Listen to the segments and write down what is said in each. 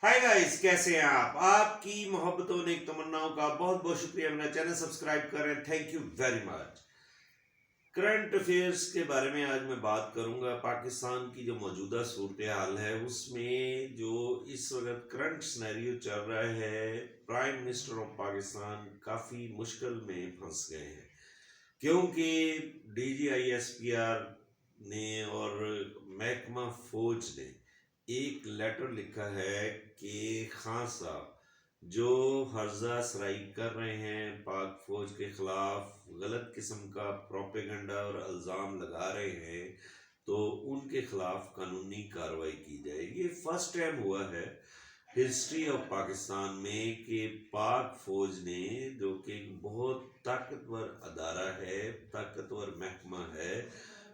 Hi guys, कैसे हैं आप? आपकी मोहब्बतों ने एक तमन्नाओं का बहुत बहुत शुक्रिया। मेरा चैनल सब्सक्राइब करें, thank you very much. Current affairs के बारे में आज मैं बात करूंगा। पाकिस्तान की जो मौजूदा सूरत हाल है उसमें जो इस वक्त करंट सिनेरियो चल रहा है, प्राइम मिनिस्टर ऑफ पाकिस्तान काफ़ी मुश्किल में फंस गए हैं, क्योंकि DGISPR ने और महकमा फौज ने एक लेटर लिखा है कि खान साहब जो हर्जा सराई कर रहे हैं, पाक फौज के खिलाफ गलत किस्म का प्रोपेगंडा और इल्ज़ाम लगा रहे हैं, तो उनके खिलाफ कानूनी कार्रवाई की जाए। ये फर्स्ट टाइम हुआ है हिस्ट्री ऑफ पाकिस्तान में कि पाक फौज ने, जो कि एक बहुत ताकतवर अदारा है, ताकतवर महकमा है,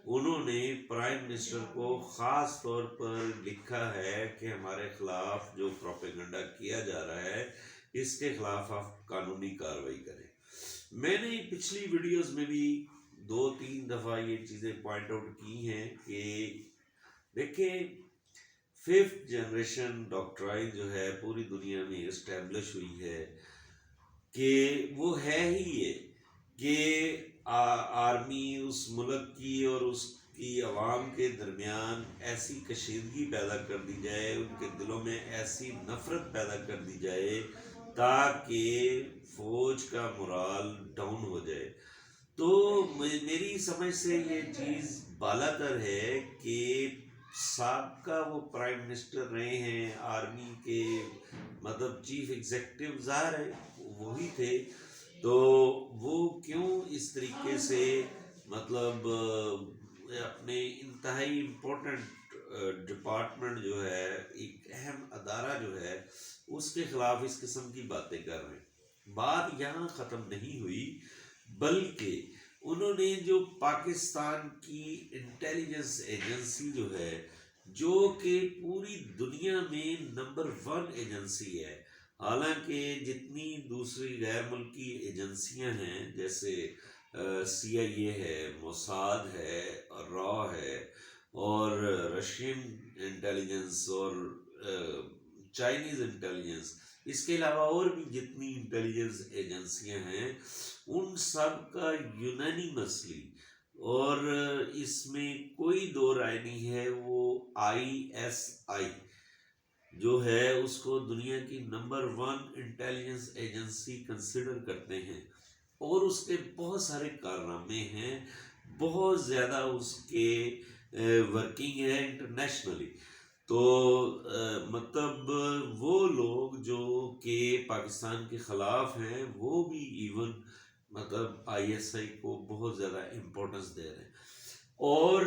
उन्होंने प्राइम मिनिस्टर को ख़ास तौर पर लिखा है कि हमारे खिलाफ जो प्रोपेगंडा किया जा रहा है इसके खिलाफ आप कानूनी कार्रवाई करें। मैंने पिछली वीडियोस में भी 2-3 दफ़ा ये चीज़ें पॉइंट आउट की हैं कि देखें, फिफ्थ जनरेशन डॉक्ट्राइन जो है पूरी दुनिया में इस्टेब्लिश हुई है कि वो है ही ये कि आर्मी उस मुल्क की और उसकी आवाम के दरमियान ऐसी कशीदगी पैदा कर दी जाए, उनके दिलों में ऐसी नफ़रत पैदा कर दी जाए ताकि फ़ौज का मोराल डाउन हो जाए। तो मेरी समझ से ये चीज़ बालातर है कि साबका वो प्राइम मिनिस्टर रहे हैं, आर्मी के मतलब चीफ एग्जीक्यूटिव ज़ाहिर है वही थे, तो वो क्यों इस तरीके से मतलब अपने इंतहाई इम्पोर्टेंट डिपार्टमेंट जो है, एक अहम अदारा जो है, उसके खिलाफ इस किस्म की बातें कर रहे हैं। बात यहाँ ख़त्म नहीं हुई, बल्कि उन्होंने जो पाकिस्तान की इंटेलिजेंस एजेंसी जो है, जो कि पूरी दुनिया में नंबर 1 एजेंसी है, हालांकि जितनी दूसरी गैर मुल्की एजेंसियां हैं जैसे CIA है, मोसाद है, रॉ है, और रशियन इंटेलिजेंस और चाइनीज़ इंटेलिजेंस, इसके अलावा और भी जितनी इंटेलिजेंस एजेंसियां हैं, उन सब का यूनानिमसली, और इसमें कोई दो राय नहीं है, वो ISI जो है उसको दुनिया की नंबर 1 इंटेलिजेंस एजेंसी कंसिडर करते हैं, और उसके बहुत सारे कारनामे हैं, बहुत ज़्यादा उसके वर्किंग है इंटरनेशनली। तो मतलब वो लोग जो कि पाकिस्तान के ख़िलाफ़ हैं वो भी इवन मतलब ISI को बहुत ज़्यादा इम्पोर्टेंस दे रहे हैं। और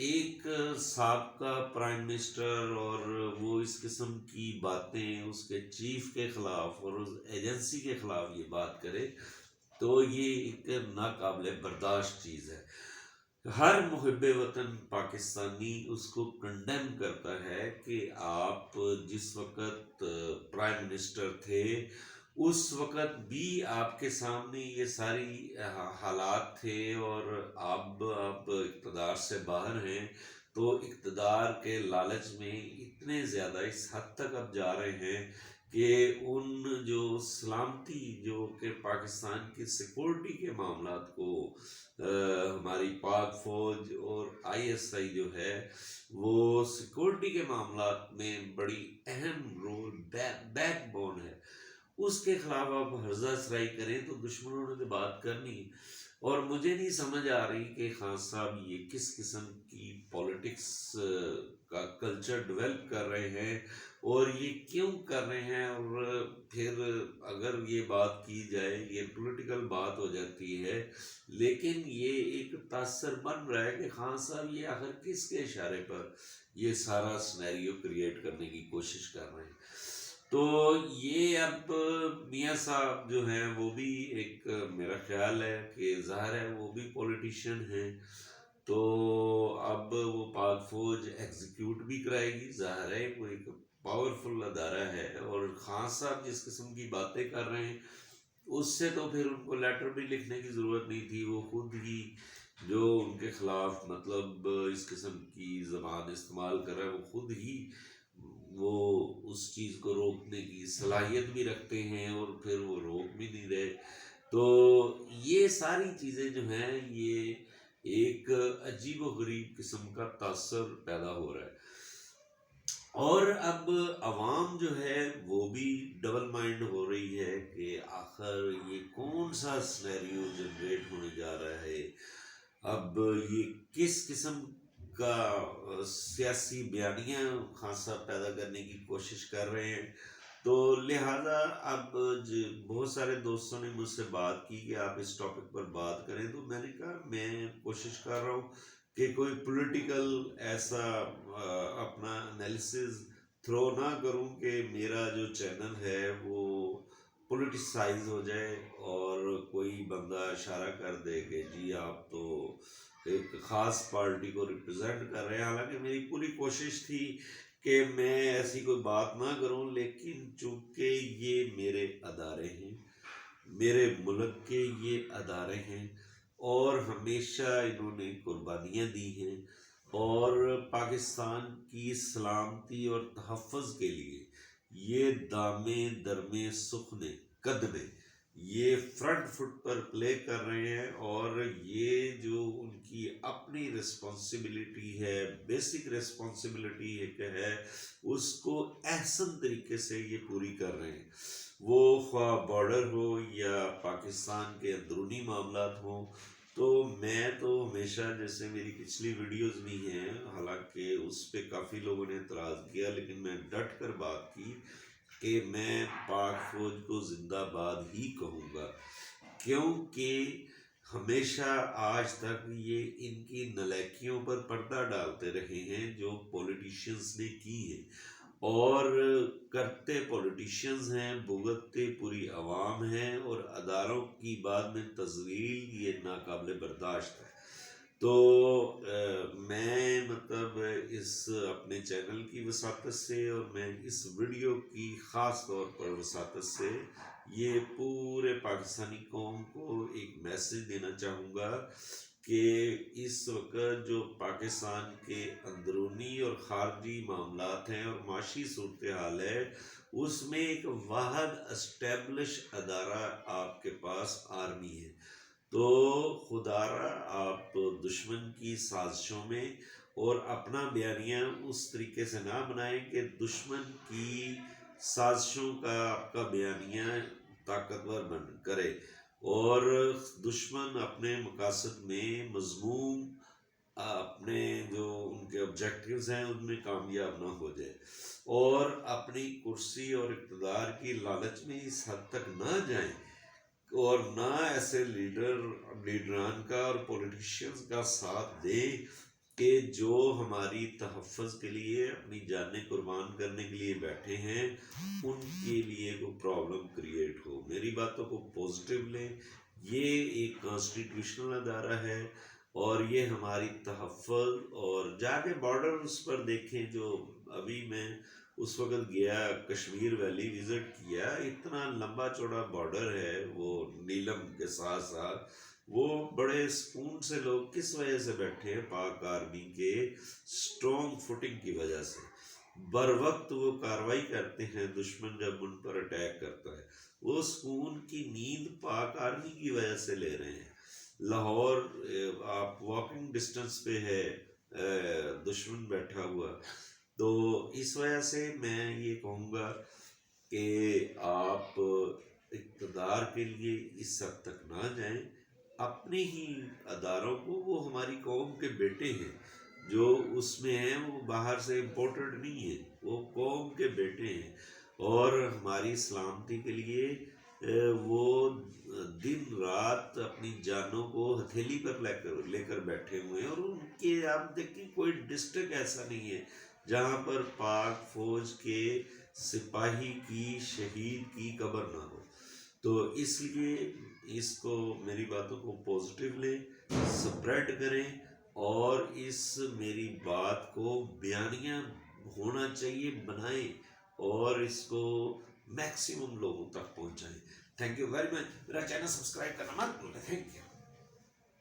एक साबका प्राइम मिनिस्टर और वो इस किस्म की बातें उसके चीफ के ख़िलाफ़ और उस एजेंसी के ख़िलाफ़ ये बात करे, तो ये एक नाकाबिले बर्दाश्त चीज़ है। हर मुहिब्बे वतन पाकिस्तानी उसको कंडेम करता है कि आप जिस वक़्त प्राइम मिनिस्टर थे उस वक़्त भी आपके सामने ये सारी हालात थे, और आप इक़्तिदार से बाहर हैं, तो इक़्तिदार के लालच में इतने ज़्यादा इस हद तक अब जा रहे हैं कि उन जो सलामती जो कि पाकिस्तान की सिक्योरिटी के मामलात को हमारी पाक फौज और ISI जो है वो सिक्योरिटी के मामलात में बड़ी अहम रोल बैकबोन है, उसके खिलाफ आप हर्जा सराई करें तो दुश्मनों ने तो बात करनी। और मुझे नहीं समझ आ रही कि खान साहब ये किस किस्म की पॉलिटिक्स का कल्चर डेवलप कर रहे हैं और ये क्यों कर रहे हैं। और फिर अगर ये बात की जाए, ये पॉलिटिकल बात हो जाती है, लेकिन ये एक तासर बन रहा है कि खान साहब ये आखिर किसके इशारे पर ये सारा सिनेरियो क्रिएट करने की कोशिश कर रहे हैं। तो ये अब मियाँ साहब जो हैं वो भी एक मेरा ख्याल है कि ज़ाहिर है वो भी पॉलिटिशियन हैं, तो अब वो पाक फौज एग्जीक्यूट भी कराएगी, ज़ाहिर है वो एक पावरफुल अदारा है। और खान साहब जिस किस्म की बातें कर रहे हैं उससे तो फिर उनको लेटर भी लिखने की ज़रूरत नहीं थी, वो खुद ही जो उनके खिलाफ मतलब इस किस्म की ज़बान इस्तेमाल कर रहा है वो खुद ही वो اس چیز کو روکنے کی صلاحیت بھی رکھتے ہیں اور پھر وہ روک بھی نہیں رہے. تو یہ ساری چیزیں جو ہیں یہ ایک عجیب و غریب قسم کا تاثر پیدا ہو رہا ہے. اور اب عوام جو ہے وہ بھی ڈبل مائنڈ ہو رہی ہے کہ آخر یہ کون سا سینیریو جنریٹ ہونے جا رہا ہے. اب یہ کس قسم کا سیاسی بیانیاں خان صاحب پیدا کرنے کی کوشش کر رہے ہیں. تو لہٰذا اب بہت سارے دوستوں نے مجھ سے بات کی کہ آپ اس ٹاپک پر بات کریں. تو میں نے کہا میں کوشش کر رہا ہوں کہ کوئی پولیٹیکل ایسا اپنا انالیسز تھرو نہ کروں کہ میرا جو چینل ہے وہ پولیٹیسائز ہو جائے اور کوئی بندہ اشارہ کر دے کہ جی آپ تو ایک خاص پارٹی کو ریپرزینٹ کر رہے ہیں. حالانکہ میری پوری کوشش تھی کہ میں ایسی کوئی بات نہ کروں، لیکن چونکہ یہ میرے ادارے ہیں، میرے ملک کے یہ ادارے ہیں اور ہمیشہ انہوں نے قربانیاں دی ہیں اور پاکستان کی سلامتی اور تحفظ کے لیے یہ دامے درمے سخنے قدمے یہ فرنٹ فٹ پر پلے کر رہے ہیں. اور یہ جو ان کی اپنی رسپانسبلٹی ہے، بیسک رسپانسبلٹی ہے، اس کو احسن طریقے سے یہ پوری کر رہے ہیں. وہ خواہ بارڈر ہو یا پاکستان کے اندرونی معاملات ہوں. تو میں تو ہمیشہ، جیسے میری پچھلی ویڈیوز بھی ہیں، حالانکہ اس پہ کافی لوگوں نے اعتراض کیا، لیکن میں ڈٹ کر بات کی کہ میں پاک فوج کو زندہ باد ہی کہوں گا، کیونکہ ہمیشہ آج تک یہ ان کی نالائکیوں پر پردہ ڈالتے رہے ہیں جو پولیٹیشینز نے کی ہیں، اور کرتے پولیٹیشینز ہیں، بھگتتے پوری عوام ہیں، اور اداروں کی بعد میں تذلیل یہ ناقابل برداشت ہے. تو میں مطلب اس اپنے چینل کی وساطت سے اور میں اس ویڈیو کی خاص طور پر وساطت سے یہ پورے پاکستانی قوم کو ایک میسج دینا چاہوں گا کہ اس وقت جو پاکستان کے اندرونی اور خارجی معاملات ہیں اور معاشی صورتحال ہے، اس میں ایک واحد اسٹیبلش ادارہ آپ کے پاس آرمی ہے. تو خدارا آپ دشمن کی سازشوں میں اور اپنا بیانیہ اس طریقے سے نہ بنائیں کہ دشمن کی سازشوں کا آپ کا بیانیہ طاقتور بن کرے اور دشمن اپنے مقاصد میں مضموم اپنے جو ان کے آبجیکٹیوز ہیں ان میں کامیاب نہ ہو جائے اور اپنی کرسی اور اقتدار کی لالچ میں اس حد تک نہ جائیں اور نہ ایسے لیڈران کا اور پولیٹیشینز کا ساتھ دیں کہ جو ہماری تحفظ کے لیے اپنی جانیں قربان کرنے کے لیے بیٹھے ہیں، ان کے لیے کوئی پرابلم کریٹ ہو. میری باتوں کو پوزیٹیو لیں. یہ ایک کانسٹیٹیوشنل ادارہ ہے اور یہ ہماری تحفظ، اور جا کے بارڈر اس پر دیکھیں. جو ابھی میں اس وقت گیا کشمیر ویلی وزٹ کیا، اتنا لمبا چوڑا بارڈر ہے وہ نیلم کے ساتھ ساتھ، وہ بڑے سکون سے لوگ کس وجہ سے بیٹھے ہیں؟ پاک آرمی کے سٹرونگ فوٹنگ کی وجہ سے. بر وقت وہ کاروائی کرتے ہیں دشمن جب ان پر اٹیک کرتا ہے، وہ سکون کی نیند پاک آرمی کی وجہ سے لے رہے ہیں. لاہور آپ واکنگ ڈسٹنس پہ ہے دشمن بیٹھا ہوا. تو اس وجہ سے میں یہ کہوں گا کہ آپ اقتدار کے لیے اس حد تک نہ جائیں. اپنے ہی اداروں کو، وہ ہماری قوم کے بیٹے ہیں جو اس میں ہیں، وہ باہر سے امپورٹڈ نہیں ہیں، وہ قوم کے بیٹے ہیں اور ہماری سلامتی کے لیے وہ دن رات اپنی جانوں کو ہتھیلی پر لے کر بیٹھے ہوئے ہیں. اور ان کے آپ دیکھیں کوئی ڈسٹرکٹ ایسا نہیں ہے جہاں پر پاک فوج کے سپاہی کی، شہید کی قبر نہ ہو. تو اس لیے اس کو، میری باتوں کو پوزیٹیو لیں، سپریڈ کریں اور اس میری بات کو بیانیہ ہونا چاہیے بنائیں اور اس کو میکسیمم لوگوں تک پہنچائیں. Thank you very much. میرا چینل سبسکرائب کرنا مت بھولیں. Thank you.